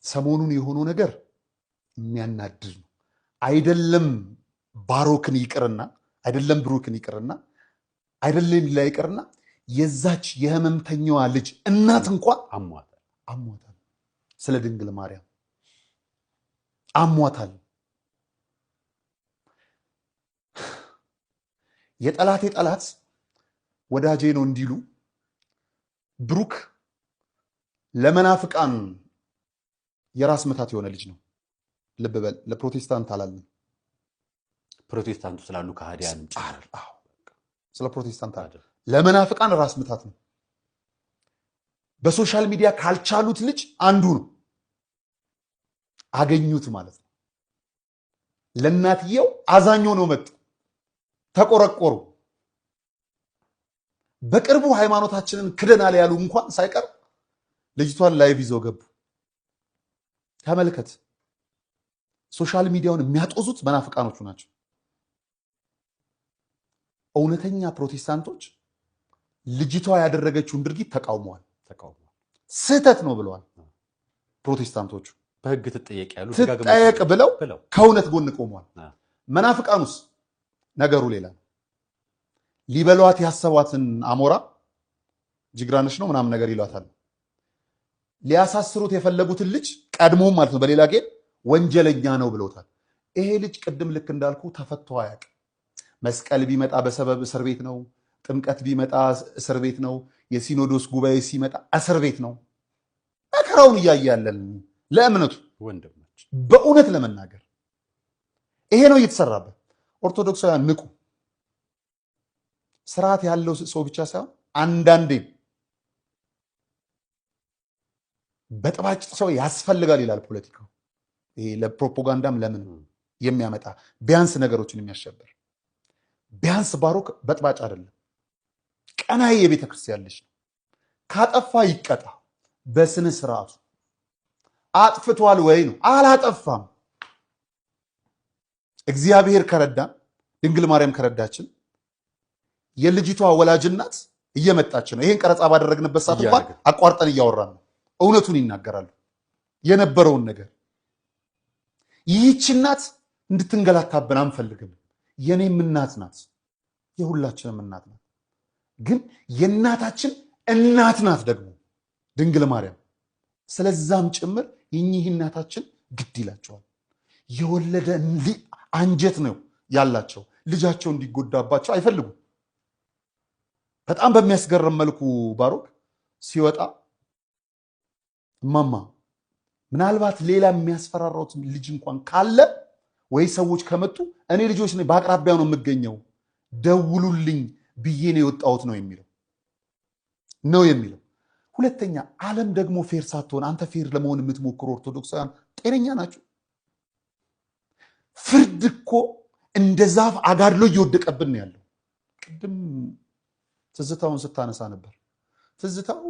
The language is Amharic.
ሰሞኑን የሆነው ነገር የሚያናድድ ነው። አይደለም ባሮክን ይቅርና አይደለም ብሩክን ይቅርና አይደለም ሌላ ይቅርና የዛች የህመምተኛዋ ልጅ እናት እንኳን አሟታል። ስለ ድንግል ማርያም አሟታል። የጠላቴ ጠላት ወዳጄ ነው እንዲሉ ብሩክ ለመናፍቃን የራስ ምታት የሆነ ልጅ ነው። ልብ በል፣ ለፕሮቴስታንት አላለም። ፕሮቴስታንቱ ስላሉ ከሃዲያን ስለ ፕሮቴስታንት አለ። ለመናፍቃን ራስ ምታት ነው። በሶሻል ሚዲያ ካልቻሉት ልጅ አንዱ ነው። አገኙት ማለት ነው። ለእናትየው አዛኞ ነው መጡ፣ ተቆረቆሩ። በቅርቡ ሃይማኖታችንን ክደናል ያሉ እንኳን ሳይቀር ልጅቷን ላይቭ ይዘው ገቡ። ተመልከት፣ ሶሻል ሚዲያውን የሚያጦዙት መናፍቃኖቹ ናቸው። እውነተኛ ፕሮቴስታንቶች ልጅቷ ያደረገችውን ድርጊት ተቃውመዋል። ስህተት ነው ብለዋል። ፕሮቴስታንቶቹ በህግ ትጠየቅ ያሉ ትጠየቅ ብለው ከእውነት ጎን ቆመዋል። መናፍቃኑስ ነገሩ ሌላ ነው። ሊበሏት ያሰቧትን አሞራ ጅግራንሽ ነው ምናምን ነገር ይሏታል። ሊያሳስሩት የፈለጉትን ልጅ ቀድሞም ማለት ነው በሌላ ጌም ወንጀለኛ ነው ብለውታል። ይሄ ልጅ ቅድም ልክ እንዳልኩ ተፈቶ አያውቅም። መስቀል ቢመጣ በሰበብ እስር ቤት ነው። ጥምቀት ቢመጣ እስር ቤት ነው። የሲኖዶስ ጉባኤ ሲመጣ እስር ቤት ነው። መከራውን እያየ ያለን ለእምነቱ ወንድሞች፣ በእውነት ለመናገር ይሄ ነው እየተሰራበት። ኦርቶዶክሳውያን ንቁ። ስርዓት ያለው ሰው ብቻ ሳይሆን አንዳንዴም በጥባጭ ሰው ያስፈልጋል ይላል ፖለቲካው። ይሄ ለፕሮፓጋንዳም ለምን የሚያመጣ ቢያንስ ነገሮችን የሚያሸብር ቢያንስ ባሮክ በጥባጭ አይደለም፣ ቀናይ የቤተ ክርስቲያን ልጅ ነው። ካጠፋ ይቀጣ በስነ ስርዓቱ። አጥፍቷል ወይ ነው? አላጠፋም። እግዚአብሔር ከረዳን፣ ድንግል ማርያም ከረዳችን የልጅቷ ወላጅናት እየመጣች ነው። ይሄን ቀረጻ ባደረግንበት ሰዓት እንኳን አቋርጠን እያወራን ነው። እውነቱን ይናገራሉ የነበረውን ነገር። ይህች እናት እንድትንገላታብን አንፈልግም። የኔም እናት ናት፣ የሁላችንም እናት ናት። ግን የእናታችን እናት ናት ደግሞ ድንግል ማርያም። ስለዛም ጭምር የኚህ እናታችን ግድ ይላቸዋል። የወለደ አንጀት ነው ያላቸው። ልጃቸው እንዲጎዳባቸው አይፈልጉም። በጣም በሚያስገርም መልኩ ባሮክ ሲወጣ እማማ ምናልባት ሌላ የሚያስፈራራውት ልጅ እንኳን ካለ ወይ ሰዎች ከመጡ እኔ ልጆች ነኝ በአቅራቢያው ነው የምገኘው ደውሉልኝ ብዬ ነው የወጣሁት ነው የሚለው። ሁለተኛ ዓለም ደግሞ ፌር ሳትሆን አንተ ፌር ለመሆን የምትሞክሩ ኦርቶዶክሳውያን ጤነኛ ናቸው? ፍርድ እኮ እንደ ዛፍ አጋድሎ እየወደቀብን ነው ያለው። ቅድም ትዝታውን ስታነሳ ነበር። ትዝታው